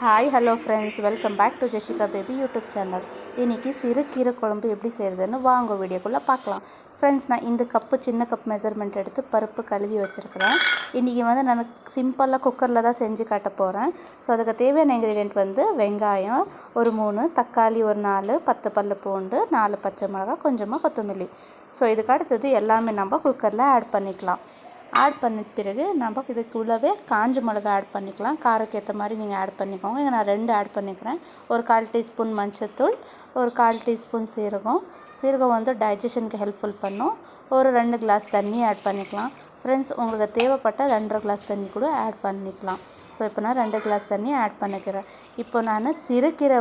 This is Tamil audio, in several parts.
Hi hello friends, welcome back to Jessica baby YouTube channel. இன்றைக்கி சிறுகீரை குழம்பு எப்படி செய்கிறதுன்னு வாங்க வீடியோக்குள்ளே பார்க்கலாம். ஃப்ரெண்ட்ஸ், நான் இந்த கப்பு சின்ன கப் மெஷர்மெண்ட் எடுத்து பருப்பு கழுவி வச்சுருக்கிறேன். இன்றைக்கி நான் சிம்பிளாக குக்கரில் தான் செஞ்சு காட்ட போகிறேன். ஸோ அதுக்கு தேவையான இன்க்ரீடியன்ட் வெங்காயம் ஒரு 3, தக்காளி ஒரு 4, 10 பல் பூண்டு, 4 பச்சை மிளகாய், கொஞ்சமாக கொத்தமல்லி. ஸோ இதுக்கு அடுத்தது எல்லாமே நம்ம குக்கரில் ஆட் பண்ணிக்கலாம். ஆட் பண்ண பிறகு நம்ம இதுக்குள்ளவே காஞ்ச மிளகா ஆட் பண்ணிக்கலாம். காரக்கு ஏற்ற மாதிரி நீங்கள் ஆட் பண்ணிக்கோங்க. இங்கே நான் 2 ஆட் பண்ணிக்கிறேன். ஒரு 1/4 டீஸ்பூன் மஞ்சத்தூள், ஒரு 1/4 டீஸ்பூன் சீரகம் டைஜஷனுக்கு ஹெல்ப்ஃபுல் பண்ணும். ஒரு 2 கிளாஸ் தண்ணி ஆட் பண்ணிக்கலாம். ஃப்ரெண்ட்ஸ், உங்களுக்கு தேவைப்பட்ட 2.5 கிளாஸ் தண்ணி கூட ஆட் பண்ணிக்கலாம். ஸோ இப்போ நான் 2 கிளாஸ் தண்ணி ஆட் பண்ணிக்கிறேன். இப்போ நான் சிறுகீரை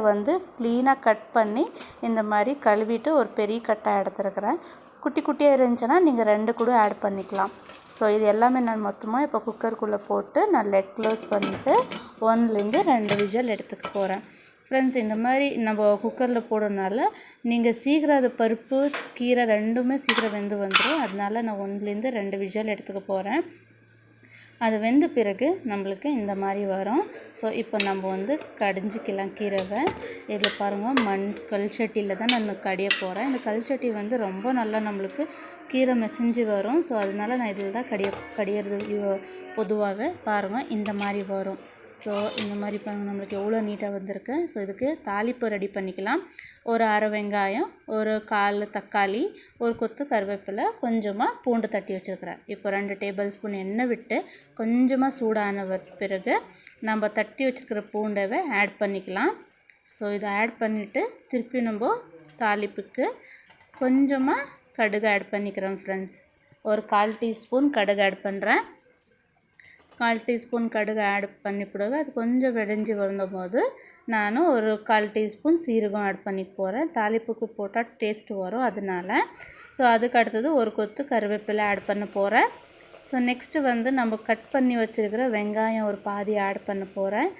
க்ளீனாக கட் பண்ணி இந்த மாதிரி கழுவிட்டு ஒரு பெரிய கட்டாக எடுத்துருக்கிறேன். குட்டி குட்டியாக இருந்துச்சுன்னா நீங்கள் 2 கூட ஆட் பண்ணிக்கலாம். ஸோ இது எல்லாமே நான் மொத்தமாக இப்போ குக்கருக்குள்ளே போட்டு நான் லெட் க்ளோஸ் பண்ணிவிட்டு 1லேருந்து 2 விசில் எடுத்துக்க போகிறேன். ஃப்ரெண்ட்ஸ், இந்த மாதிரி நம்ம குக்கரில் போடுறதுனால நீங்கள் சீக்கிரம் அது பருப்பு கீரை ரெண்டுமே சீக்கிரம் வெந்து வந்துடும். அதனால நான் 1லேருந்து 2 விசில் எடுத்துக்க போகிறேன். அது வெந்த பிறகு நம்மளுக்கு இந்த மாதிரி வரும். ஸோ இப்போ நம்ம கடைஞ்சிக்கலாம் கீரைவை. இதில் பாருங்கள், கல் சட்டியில் தான் நான் கடைய போகிறேன். இந்த கல் சட்டி ரொம்ப நல்லா நம்மளுக்கு கீரை மெசஞ்சு வரும். ஸோ அதனால நான் இதில் தான் கடியறது பொதுவாகவே. பாருங்கள், இந்த மாதிரி வரும். ஸோ இந்த மாதிரி பாருங்கள், நம்மளுக்கு எவ்வளோ நீட்டாக வந்திருக்கு. ஸோ இதுக்கு தாளிப்பு ரெடி பண்ணிக்கலாம். ஒரு அரை வெங்காயம், ஒரு 1/4 தக்காளி, ஒரு கொத்து கருவேப்பிலை, கொஞ்சமாக பூண்டு தட்டி வச்சுருக்கிறேன். இப்போ 2 டேபிள் ஸ்பூன் எண்ணெய் விட்டு கொஞ்சமாக சூடான பிறகு நம்ம தட்டி வச்சுருக்கிற பூண்டவை ஆட் பண்ணிக்கலாம். ஸோ இதை ஆட் பண்ணிவிட்டு திருப்பி நம்ம தாளிப்புக்கு கொஞ்சமாக கடுகு ஆட் பண்ணிக்கிறோம். ஃப்ரெண்ட்ஸ், ஒரு 1/4 டீஸ்பூன் கடுகு ஆட் பண்ணுறேன். 1/4 டீஸ்பூன் கடுகு ஆட் பண்ணி பிறகு அது கொஞ்சம் வெடிஞ்சு வரும்போது நான் ஒரு 1/4 டீஸ்பூன் சீரகம் ஆட் பண்ணி போகிறேன். தாளிப்புக்கு போட்டால் டேஸ்ட் வரும் அதனால. ஸோ அதுக்கு அடுத்தது ஒரு கொத்து கருவேப்பிலை ஆட் பண்ண போகிறேன். ஸோ நெக்ஸ்ட்டு நம்ம கட் பண்ணி வச்சுருக்கிற வெங்காயம் ஒரு பாதி ஆட் பண்ண போகிறேன்.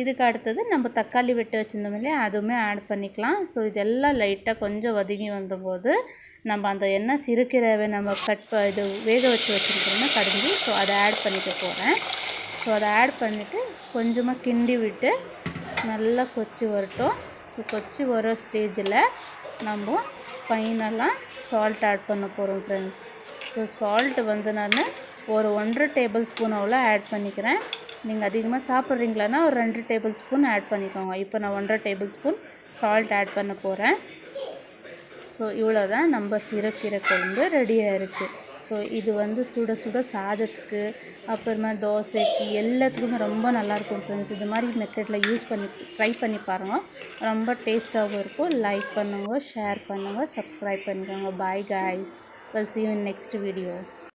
இதுக்கு அடுத்தது நம்ம தக்காளி வெட்டி வச்சுருந்தோம் இல்லையா, அதுவுமே ஆட் பண்ணிக்கலாம். ஸோ இதெல்லாம் லைட்டாக கொஞ்சம் வதங்கி வந்தபோது நம்ம அந்த எண்ணெய் சிறுகீரைவை நம்ம வேக வச்சு வச்சுருக்கிறோன்னா கடைஞ்சி, ஸோ அதை ஆட் பண்ணிக்க போகிறேன். ஸோ அதை ஆட் பண்ணிவிட்டு கொஞ்சமாக கிண்டி விட்டு நல்லா கொச்சி வரட்டும். ஸோ கொச்சி வர ஸ்டேஜில் நம்ம ஃபைனலாக சால்ட் ஆட் பண்ண போகிறோம். ஃப்ரெண்ட்ஸ், ஸோ சால்ட்டு நான் ஒரு 1.5 டேபிள் ஸ்பூன் அவ்வளோ ஆட் பண்ணிக்கிறேன். நீங்கள் அதிகமாக சாப்பிட்றீங்களான்னா ஒரு 2 டேபிள் ஸ்பூன் ஆட் பண்ணிக்கோங்க. இப்போ நான் 1.5 டேபிள் ஸ்பூன் சால்ட் ஆட் பண்ண போகிறேன். ஸோ இவ்வளோ தான் நம்ம சிறுகீரை குழம்பு ரெடி ஆயிடுச்சு. ஸோ இது சுட சுட சாதத்துக்கு, அப்புறமா தோசைக்கு எல்லாத்துக்குமே ரொம்ப நல்லாயிருக்கும். ஃப்ரெண்ட்ஸ், இது மாதிரி மெத்தடில் ட்ரை பண்ணி பாருங்கள். ரொம்ப டேஸ்ட்டாகவும் இருக்கும். லைக் பண்ணுங்கள், ஷேர் பண்ணுங்கள், சப்ஸ்கிரைப் பண்ணிக்கோங்க. Bye guys, we'll see you in next video.